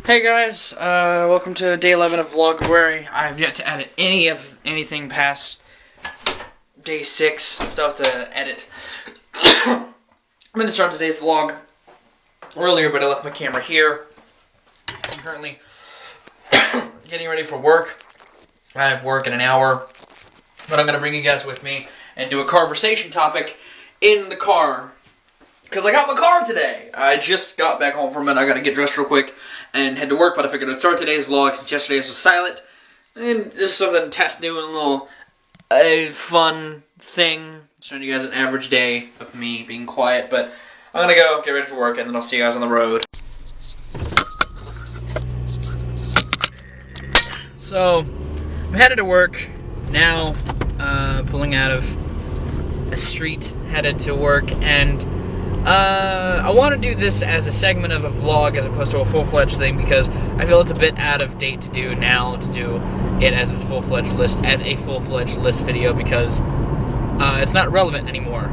Hey guys, welcome to day 11 of Vlogruary. I have yet to edit anything past day 6. I still have to edit. I'm going to start today's vlog earlier, but I left my camera here. I'm currently getting ready for work. I have work in an hour, but I'm going to bring you guys with me and do a conversation topic in the car. Because I got my car today. I just got back home from it. I got to get dressed real quick and head to work. But I figured I'd start today's vlog since yesterday's was silent. And this is something to test new and a little fun thing. Showing you guys an average day of me being quiet. But I'm going to go get ready for work and then I'll see you guys on the road. So, I'm headed to work now. Pulling out of a street, headed to work, and I want to do this as a segment of a vlog as opposed to a full-fledged thing because I feel it's a bit out of date to do now, to do it as a full-fledged list video because it's not relevant anymore.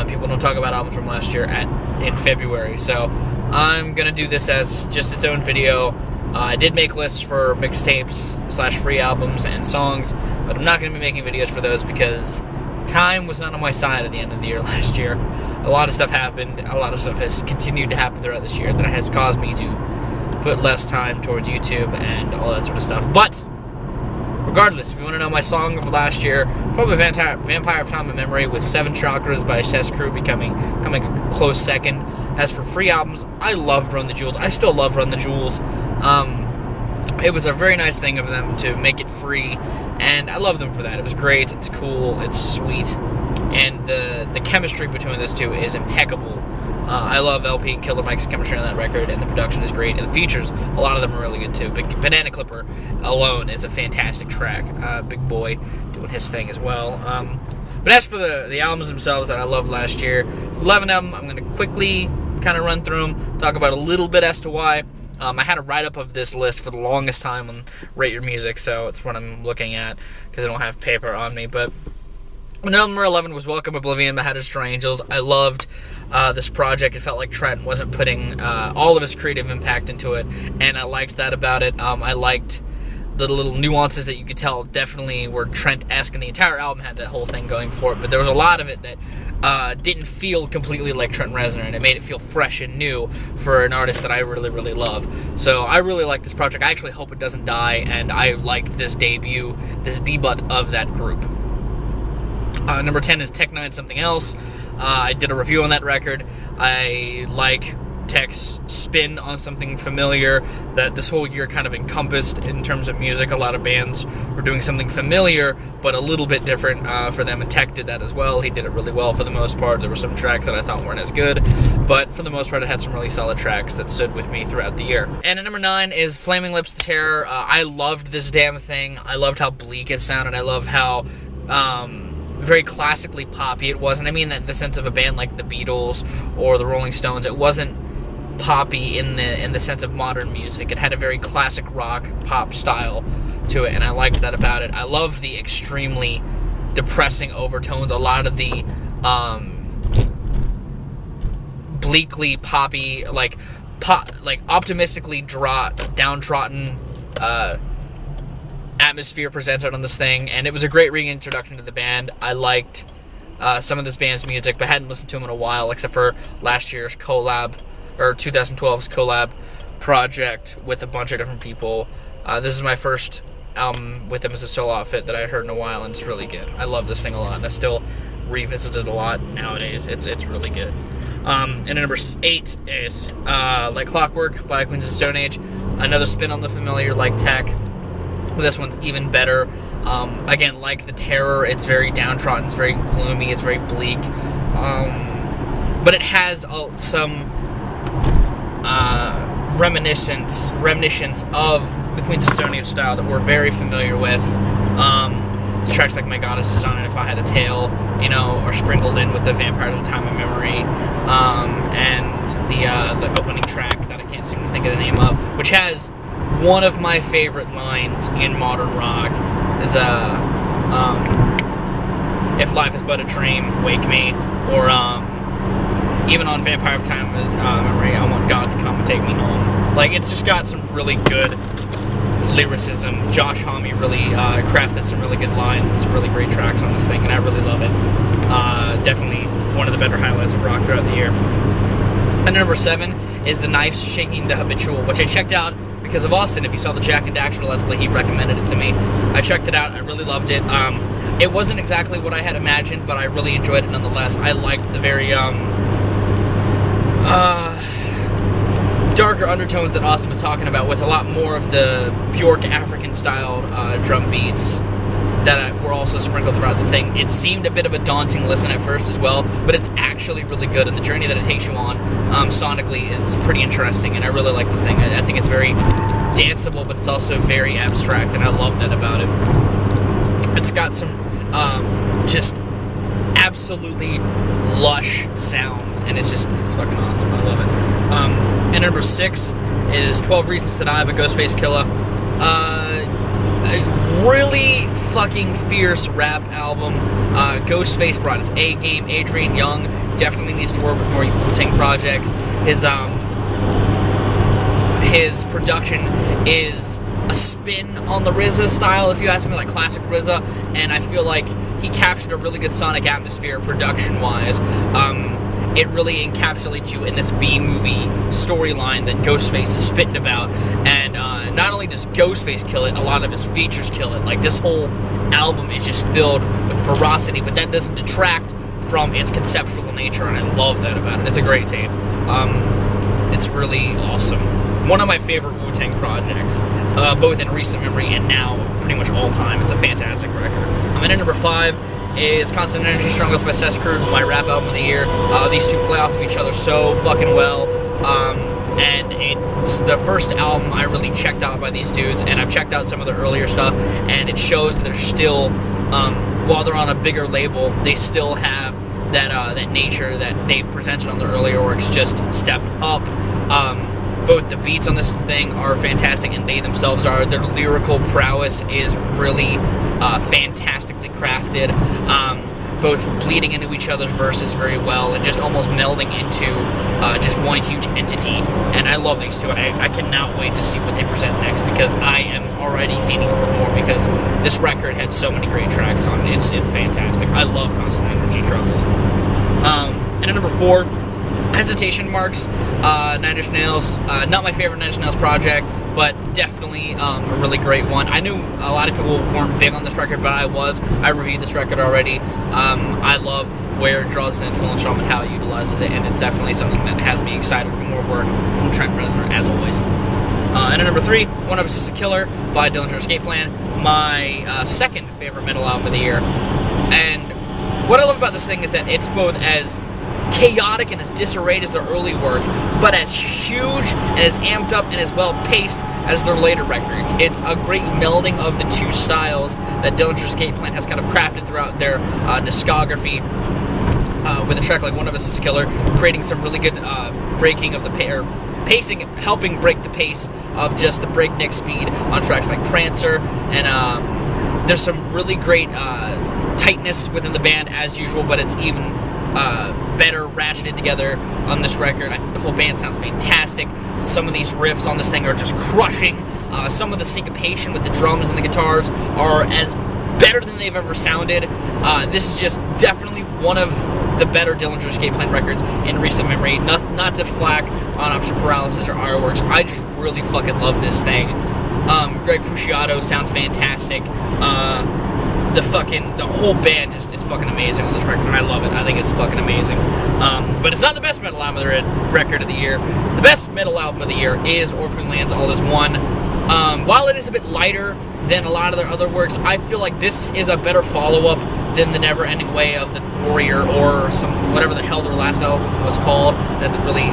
People don't talk about albums from last year in February, so I'm gonna do this as just its own video. I did make lists for mixtapes / free albums and songs, but I'm not gonna be making videos for those because time was not on my side at the end of the year last year. A lot of stuff happened. A lot of stuff has continued to happen throughout this year that has caused me to put less time towards YouTube and all that sort of stuff. But regardless, if you want to know my song of last year, probably Vampire of Time and Memory with 7 Chakras by Cess Crew coming a close second. As for free albums, I loved Run the Jewels. I still love Run the Jewels. It was a very nice thing of them to make it free, and I love them for that. It was great, it's cool, it's sweet, and the chemistry between those two is impeccable. I love LP and Killer Mike's chemistry on that record, and the production is great, and the features, a lot of them are really good too. Banana Clipper alone is a fantastic track. Big Boy doing his thing as well. But as for the albums themselves that I loved last year, it's 11 of them. I'm going to quickly kind of run through them, talk about a little bit as to why. I had a write-up of this list for the longest time on Rate Your Music, so it's what I'm looking at because I don't have paper on me. But number 11 was Welcome Oblivion by How to Destroy Angels. I loved this project. It felt like Trent wasn't putting all of his creative impact into it, and I liked that about it. I liked the little nuances that you could tell definitely were Trent-esque, and the entire album had that whole thing going for it, but there was a lot of it that didn't feel completely like Trent Reznor, and it made it feel fresh and new for an artist that I really, really love. So I really like this project. I actually hope it doesn't die, and I liked this debut, this debut of that group. Number 10 is Tech Nine Something Else. I did a review on that record. I like Tech's spin on something familiar that this whole year kind of encompassed in terms of music. A lot of bands were doing something familiar, but a little bit different for them, and Tech did that as well. He did it really well for the most part. There were some tracks that I thought weren't as good, but for the most part it had some really solid tracks that stood with me throughout the year. And at number 9 is Flaming Lips The Terror. I loved this damn thing. I loved how bleak it sounded. I love how very classically poppy it was, and I mean that in the sense of a band like the Beatles or the Rolling Stones. It wasn't poppy in the sense of modern music. It had a very classic rock pop style to it, and I liked that about it. I love the extremely depressing overtones. A lot of the bleakly poppy, like optimistically downtrodden atmosphere presented on this thing, and it was a great reintroduction to the band. I liked some of this band's music, but hadn't listened to them in a while, except for last year's collab, or 2012's collab project with a bunch of different people. This is my first album with them as a solo outfit that I heard in a while, and it's really good. I love this thing a lot, and I still revisit it a lot nowadays. It's really good. And number 8 is Like Clockwork by Queens of the Stone Age. Another spin on the familiar like Tech. This one's even better. Again, like The Terror, it's very downtrodden, it's very gloomy, it's very bleak. But it has some reminiscence of the Queens of Stone Age style that we're very familiar with. Tracks like My God Is the Sun and If I Had a Tail, are sprinkled in with the Vampires of Time and Memory, and the opening track that I can't seem to think of the name of, which has one of my favorite lines in modern rock, is If Life Is But a Dream, Wake Me, or even on Vampire Time Memory, I Want God to Come and Take Me Home. Like, it's just got some really good lyricism. Josh Homme really crafted some really good lines and some really great tracks on this thing, and I really love it. Definitely one of the better highlights of rock throughout the year. And number 7 is The Knives Shaking the Habitual, which I checked out because of Austin. If you saw the Jack and Daxter Let's Play, he recommended it to me. I checked it out. I really loved it. It wasn't exactly what I had imagined, but I really enjoyed it nonetheless. I liked the very darker undertones that Austin was talking about, with a lot more of the Bjork African-styled drum beats that were also sprinkled throughout the thing. It seemed a bit of a daunting listen at first as well, but it's actually really good, and the journey that it takes you on sonically is pretty interesting, and I really like this thing. I think it's very danceable, but it's also very abstract, and I love that about it. It's got some just absolutely lush sounds, and it's fucking awesome. I love it. And number 6 is 12 Reasons to Die by Ghostface Killah. A really fucking fierce rap album. Ghostface brought his A game. Adrian Young definitely needs to work with more Wu-Tang projects. His production is a spin on the RZA style, if you ask me, like classic RZA, and I feel like he captured a really good sonic atmosphere production-wise. It really encapsulates you in this B-movie storyline that Ghostface is spitting about, and not only does Ghostface kill it, a lot of his features kill it. Like, this whole album is just filled with ferocity, but that doesn't detract from its conceptual nature, and I love that about it. It's a great tape. It's really awesome. One of my favorite Wu-Tang projects, both in recent memory and now, pretty much all time. It's a fantastic record. And then number 5 is Constant Energy Struggles by Cess Crew, my rap album of the year. These two play off of each other so fucking well. And it's the first album I really checked out by these dudes, and I've checked out some of their earlier stuff, and it shows that they're still, while they're on a bigger label, they still have that nature that they've presented on their earlier works, just stepped up. Both the beats on this thing are fantastic, and they themselves are. Their lyrical prowess is really fantastically crafted, both bleeding into each other's verses very well, and just almost melding into just one huge entity. And I love these two, and I cannot wait to see what they present next, because I am already feeding for more, because this record had so many great tracks on it. It's fantastic. I love Constant Energy Struggles. And at number 4, Hesitation Marks, Nine Inch Nails. Not my favorite Nine Inch Nails project, but definitely a really great one. I knew a lot of people weren't big on this record, but I was. I reviewed this record already. I love where it draws its influence from and how it utilizes it, and it's definitely something that has me excited for more work from Trent Reznor, as always. And at number 3, One of Us is a Killer by Dillinger Escape Plan, my second favorite metal album of the year. And what I love about this thing is that it's both as chaotic and as disarrayed as their early work, but as huge and as amped up and as well paced as their later records. It's a great melding of the two styles that Dillinger Escape Plan has kind of crafted throughout their discography, with a track like One of Us is a Killer creating some really good breaking of the pacing, helping break the pace of just the breakneck speed on tracks like Prancer, and there's some really great tightness within the band as usual, but it's even better ratcheted together on this record. I think the whole band sounds fantastic. Some of these riffs on this thing are just crushing. Some of the syncopation with the drums and the guitars are as better than they've ever sounded. This is just definitely one of the better Dillinger Escape Plan records in recent memory. Not to flack on Option Paralysis or Fireworks. I just really fucking love this thing. Greg Puciato sounds fantastic. The whole band just is fucking amazing on this record, and I love it. I think it's fucking amazing. But it's not the best metal album of the record of the year. The best metal album of the year is Orphan Lands All Is One. While it is a bit lighter than a lot of their other works, I feel like this is a better follow-up than The Never Ending Way of the Warrior, or whatever the hell their last album was called. That had the really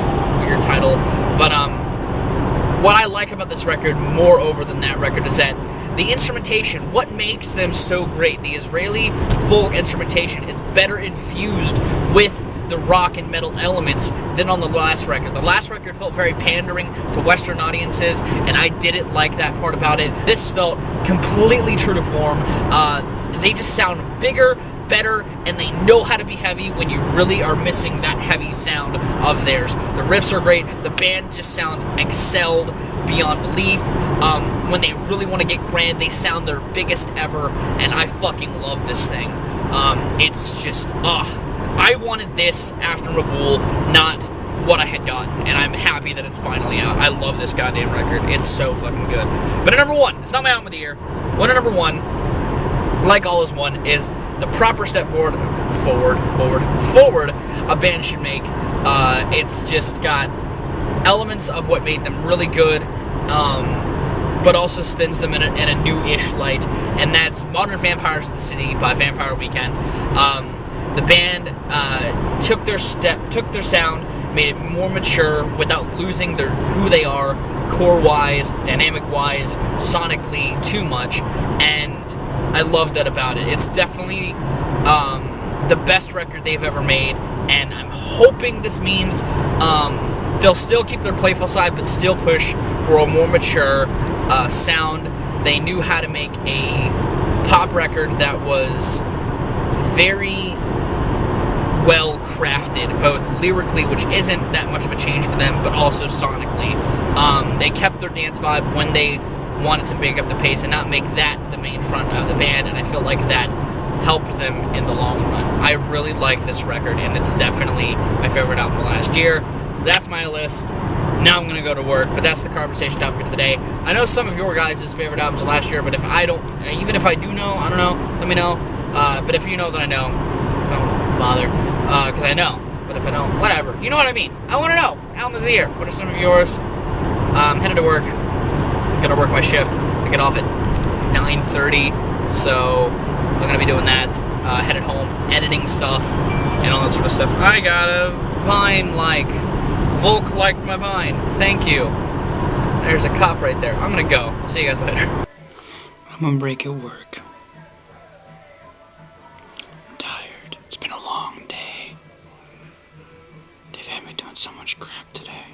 weird title. But what I like about this record more over than that record is that the instrumentation, what makes them so great, the Israeli folk instrumentation is better infused with the rock and metal elements than on the last record. The last record felt very pandering to Western audiences, and I didn't like that part about it. This felt completely true to form. They just sound bigger, better, and they know how to be heavy when you really are missing that heavy sound of theirs. The riffs are great. The band just sounds excelled beyond belief. When they really want to get grand, they sound their biggest ever, and I fucking love this thing. It's just, I wanted this after Raboul, not what I had gotten, and I'm happy that it's finally out. I love this goddamn record. It's so fucking good. But at number one, it's not my album of the year. One at number one, like All Is One, is the proper step forward a band should make. It's just got elements of what made them really good, but also spins them in a new-ish light, and that's Modern Vampires of the City by Vampire Weekend. The band took their sound, made it more mature without losing who they are, core-wise, dynamic-wise, sonically, too much, and I love that about it. It's definitely the best record they've ever made, and I'm hoping this means they'll still keep their playful side, but still push for a more mature sound. They knew how to make a pop record that was very well crafted, both lyrically, which isn't that much of a change for them, but also sonically. They kept their dance vibe when they wanted to make up the pace and not make that the main front of the band, and I feel like that helped them in the long run. I really like this record, and it's definitely my favorite album of last year. That's my list. Now I'm gonna go to work, but that's the conversation topic of the day. I know some of your guys' favorite albums of last year, but if I don't, even if I do know, I don't know, let me know. But if you know, then I know. Don't bother, because I know. But if I don't, whatever. You know what I mean. I want to know. Albums of the year. What are some of yours? I'm headed to work. I'm gonna work my shift. I get off at 9:30, so I'm gonna be doing that. Headed home, editing stuff, and all that sort of stuff. I got a Vine like. Volk liked my Vine. Thank you. There's a cop right there. I'm gonna go. I'll see you guys later. I'm on break at work. I'm tired. It's been a long day. They've had me doing so much crap today.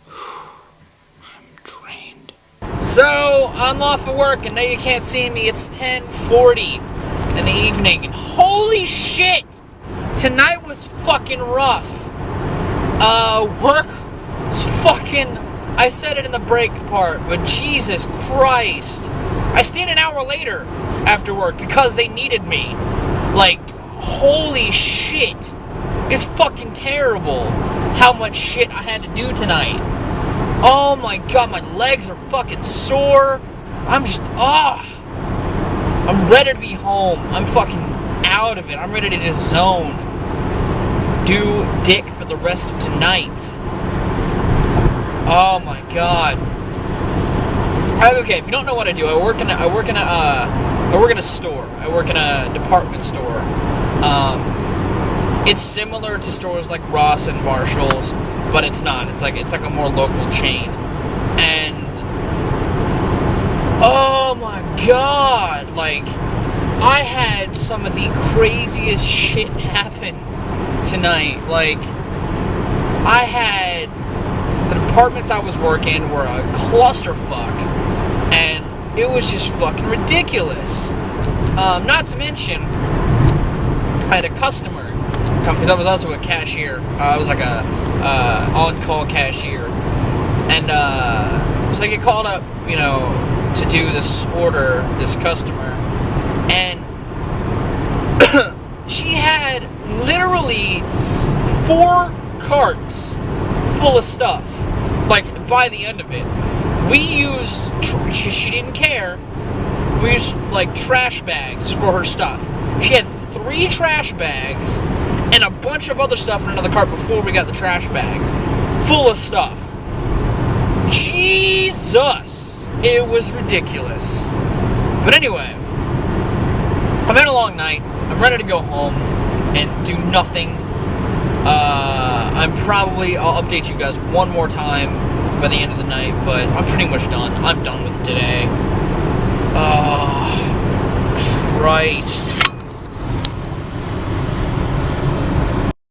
I'm drained. So, I'm off of work, and now you can't see me. It's 10:40 in the evening, and holy shit! Tonight was fucking rough. Work was fucking... I said it in the break part, but Jesus Christ. I stayed an hour later after work because they needed me. Like, holy shit. It's fucking terrible how much shit I had to do tonight. Oh my god, my legs are fucking sore. I'm just... I'm ready to be home. I'm fucking out of it. I'm ready to just zone. Do dick for the rest of tonight. Oh my god. Okay, if you don't know what I do, I work in a store. I work in a department store. It's similar to stores like Ross and Marshall's, but it's not. It's like a more local chain. And oh my god, like I had some of the craziest shit happen tonight. Like, I had the departments I was working were a clusterfuck, and it was just fucking ridiculous. Not to mention, I had a customer come, because I was also a cashier. I was like a on-call cashier, and so they get called up, you know, to do this order, this customer, and she had literally 4 carts full of stuff. Like, by the end of it, we used, she didn't care, we used, like, trash bags for her stuff. She had 3 trash bags and a bunch of other stuff in another cart before we got the trash bags. Full of stuff. Jesus! It was ridiculous. But anyway, I've had a long night. I'm ready to go home and do nothing. I'll update you guys one more time by the end of the night, but I'm pretty much done. I'm done with today. Oh, Christ.